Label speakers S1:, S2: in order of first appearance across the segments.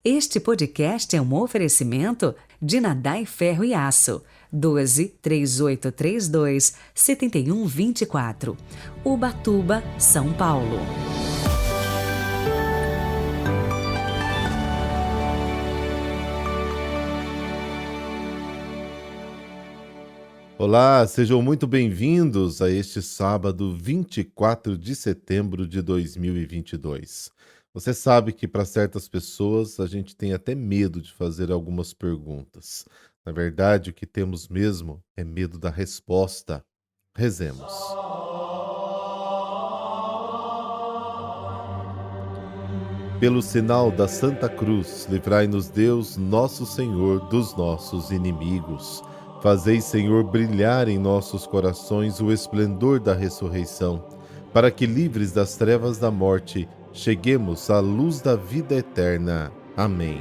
S1: Este podcast é um oferecimento de Nadai Ferro e Aço, 12 3832 7124, Ubatuba, São Paulo.
S2: Olá, sejam muito bem-vindos a este sábado 24 de setembro de 2022. Você sabe que para certas pessoas a gente tem até medo de fazer algumas perguntas. Na verdade, o que temos mesmo é medo da resposta. Rezemos. Pelo sinal da Santa Cruz, livrai-nos Deus, nosso Senhor, dos nossos inimigos. Fazei, Senhor, brilhar em nossos corações o esplendor da ressurreição, para que, livres das trevas da morte, cheguemos à luz da vida eterna. Amém.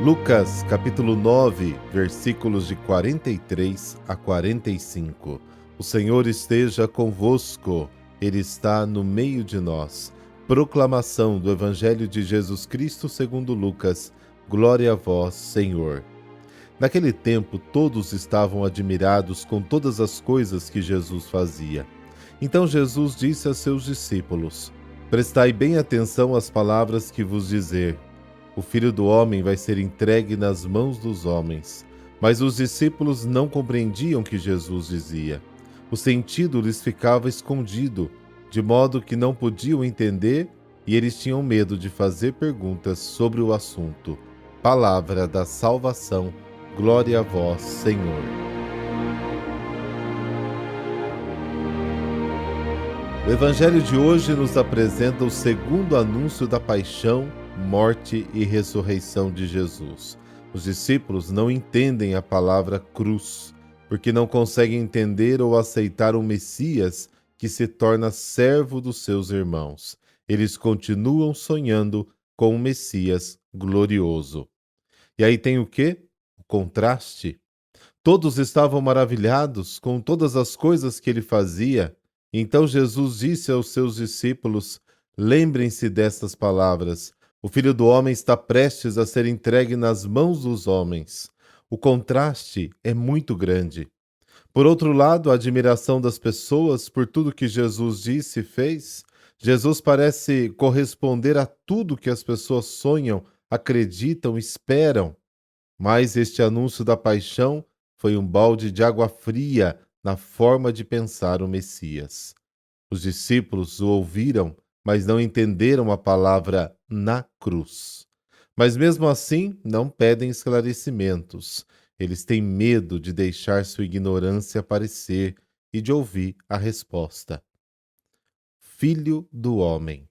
S2: Lucas, capítulo 9, versículos de 43 a 45. O Senhor esteja convosco, Ele está no meio de nós. Proclamação do Evangelho de Jesus Cristo segundo Lucas. Glória a vós, Senhor. Naquele tempo, todos estavam admirados com todas as coisas que Jesus fazia. Então Jesus disse a seus discípulos: Prestai bem atenção às palavras que vos dizer. O Filho do Homem vai ser entregue nas mãos dos homens. Mas os discípulos não compreendiam o que Jesus dizia. O sentido lhes ficava escondido, de modo que não podiam entender, e eles tinham medo de fazer perguntas sobre o assunto. Palavra da salvação. Glória a vós, Senhor. O Evangelho de hoje nos apresenta o segundo anúncio da paixão, morte e ressurreição de Jesus. Os discípulos não entendem a palavra cruz, porque não conseguem entender ou aceitar o Messias que se torna servo dos seus irmãos. Eles continuam sonhando com o Messias glorioso. E aí tem o quê? O contraste. Todos estavam maravilhados com todas as coisas que ele fazia. Então Jesus disse aos seus discípulos: lembrem-se destas palavras. O Filho do Homem está prestes a ser entregue nas mãos dos homens. O contraste é muito grande. Por outro lado, a admiração das pessoas por tudo que Jesus disse e fez. Jesus parece corresponder a tudo que as pessoas sonham, acreditam, esperam. Mas este anúncio da paixão foi um balde de água fria na forma de pensar o Messias. Os discípulos o ouviram, mas não entenderam a palavra na cruz. Mas mesmo assim, não pedem esclarecimentos. Eles têm medo de deixar sua ignorância aparecer e de ouvir a resposta. Filho do Homem.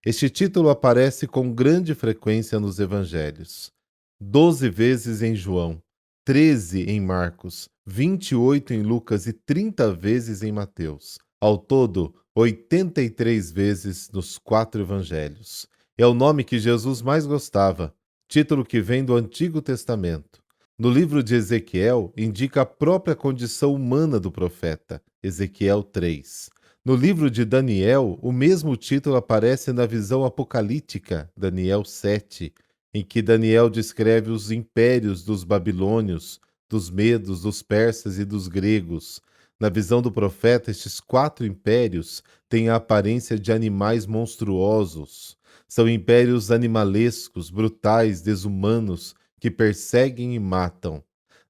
S2: Este título aparece com grande frequência nos evangelhos. 12 vezes em João, 13 em Marcos, 28 em Lucas e 30 vezes em Mateus. Ao todo, 83 vezes nos 4 evangelhos. É o nome que Jesus mais gostava, título que vem do Antigo Testamento. No livro de Ezequiel, indica a própria condição humana do profeta, Ezequiel 3. No livro de Daniel, o mesmo título aparece na visão apocalíptica, Daniel 7, em que Daniel descreve os impérios dos babilônios, dos medos, dos persas e dos gregos. Na visão do profeta, estes 4 impérios têm a aparência de animais monstruosos. São impérios animalescos, brutais, desumanos, que perseguem e matam.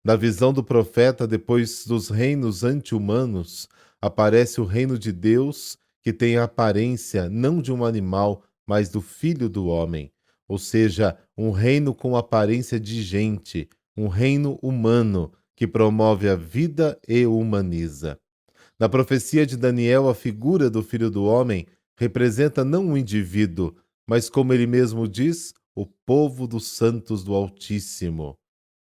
S2: Na visão do profeta, depois dos reinos anti-humanos, aparece o reino de Deus, que tem a aparência não de um animal, mas do Filho do Homem, ou seja, um reino com aparência de gente, um reino humano, que promove a vida e humaniza. Na profecia de Daniel, a figura do Filho do Homem representa não um indivíduo, mas, como ele mesmo diz, o povo dos santos do Altíssimo.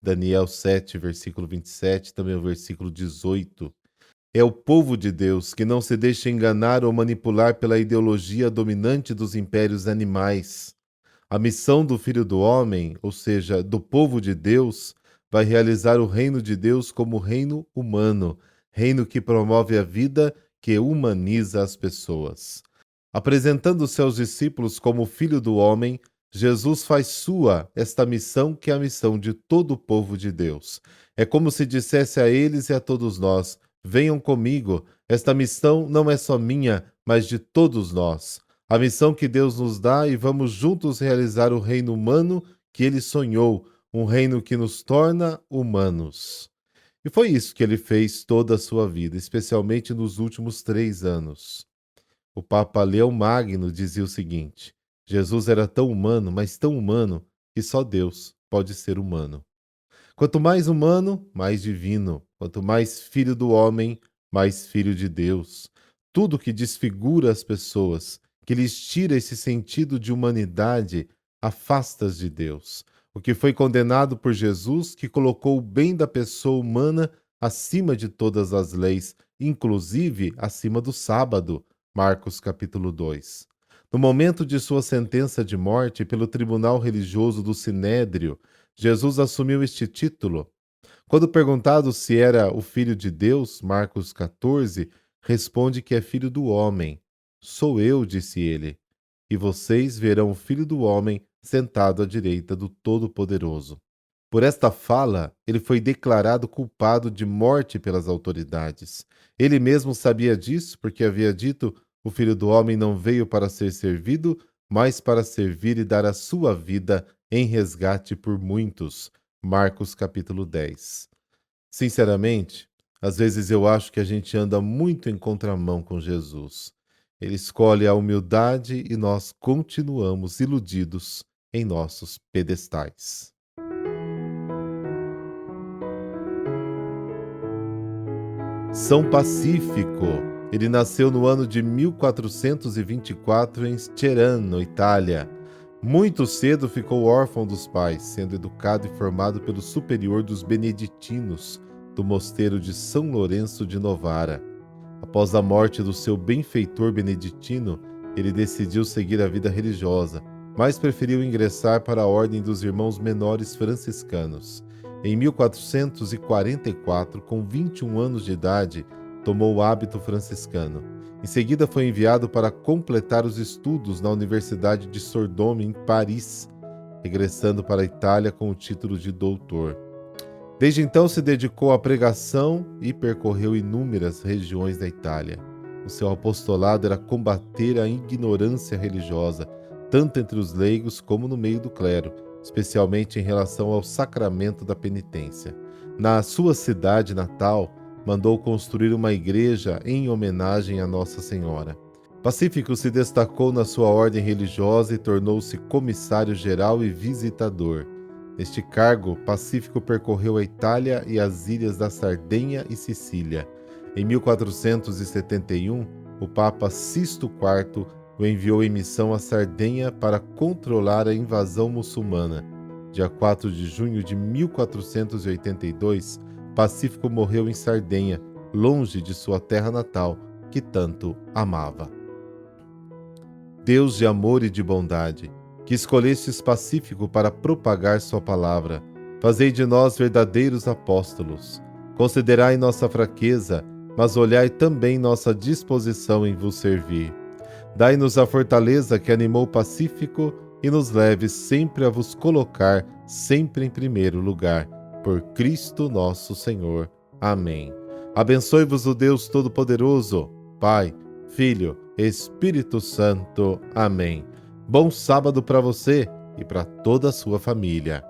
S2: Daniel 7, versículo 27, também o versículo 18. É o povo de Deus que não se deixa enganar ou manipular pela ideologia dominante dos impérios animais. A missão do Filho do Homem, ou seja, do povo de Deus, vai realizar o reino de Deus como reino humano, reino que promove a vida, que humaniza as pessoas. Apresentando-se aos discípulos como Filho do Homem, Jesus faz sua esta missão que é a missão de todo o povo de Deus. É como se dissesse a eles e a todos nós: venham comigo, esta missão não é só minha, mas de todos nós. A missão que Deus nos dá e vamos juntos realizar o reino humano que ele sonhou, um reino que nos torna humanos. E foi isso que ele fez toda a sua vida, especialmente nos últimos 3 anos. O Papa Leão Magno dizia o seguinte: Jesus era tão humano, mas tão humano, que só Deus pode ser humano. Quanto mais humano, mais divino. Quanto mais filho do homem, mais filho de Deus. Tudo que desfigura as pessoas, que lhes tira esse sentido de humanidade, afasta-as de Deus. O que foi condenado por Jesus, que colocou o bem da pessoa humana acima de todas as leis, inclusive acima do sábado. Marcos capítulo 2. No momento de sua sentença de morte pelo tribunal religioso do Sinédrio, Jesus assumiu este título. Quando perguntado se era o Filho de Deus, Marcos 14, responde que é filho do homem. Sou eu, disse ele, e vocês verão o Filho do Homem sentado à direita do Todo-Poderoso. Por esta fala, ele foi declarado culpado de morte pelas autoridades. Ele mesmo sabia disso, porque havia dito: o Filho do Homem não veio para ser servido, mas para servir e dar a sua vida em resgate por muitos. Marcos capítulo 10. Sinceramente, às vezes eu acho que a gente anda muito em contramão com Jesus. Ele escolhe a humildade e nós continuamos iludidos em nossos pedestais. São Pacífico. Ele nasceu no ano de 1424 em Cerano, Itália. Muito cedo ficou órfão dos pais, sendo educado e formado pelo superior dos beneditinos do mosteiro de São Lourenço de Novara. Após a morte do seu benfeitor beneditino, ele decidiu seguir a vida religiosa, mas preferiu ingressar para a Ordem dos Irmãos Menores Franciscanos. Em 1444, com 21 anos de idade, tomou o hábito franciscano. Em seguida foi enviado para completar os estudos na Universidade de Sorbonne, em Paris, regressando para a Itália com o título de doutor. Desde então se dedicou à pregação e percorreu inúmeras regiões da Itália. O seu apostolado era combater a ignorância religiosa, tanto entre os leigos como no meio do clero, especialmente em relação ao sacramento da penitência. Na sua cidade natal, mandou construir uma igreja em homenagem a Nossa Senhora. Pacífico se destacou na sua ordem religiosa e tornou-se comissário-geral e visitador. Neste cargo, Pacífico percorreu a Itália e as ilhas da Sardenha e Sicília. Em 1471, o Papa Sisto IV o enviou em missão à Sardenha para controlar a invasão muçulmana. Dia 4 de junho de 1482, Pacífico morreu em Sardenha, longe de sua terra natal, que tanto amava. Deus de amor e de bondade, que escolhestes Pacífico para propagar sua palavra, fazei de nós verdadeiros apóstolos. Considerai nossa fraqueza, mas olhai também nossa disposição em vos servir. Dai-nos a fortaleza que animou Pacífico e nos leve sempre a vos colocar sempre em primeiro lugar. Por Cristo nosso Senhor. Amém. Abençoe-vos o Deus Todo-Poderoso, Pai, Filho, Espírito Santo. Amém. Bom sábado para você e para toda a sua família.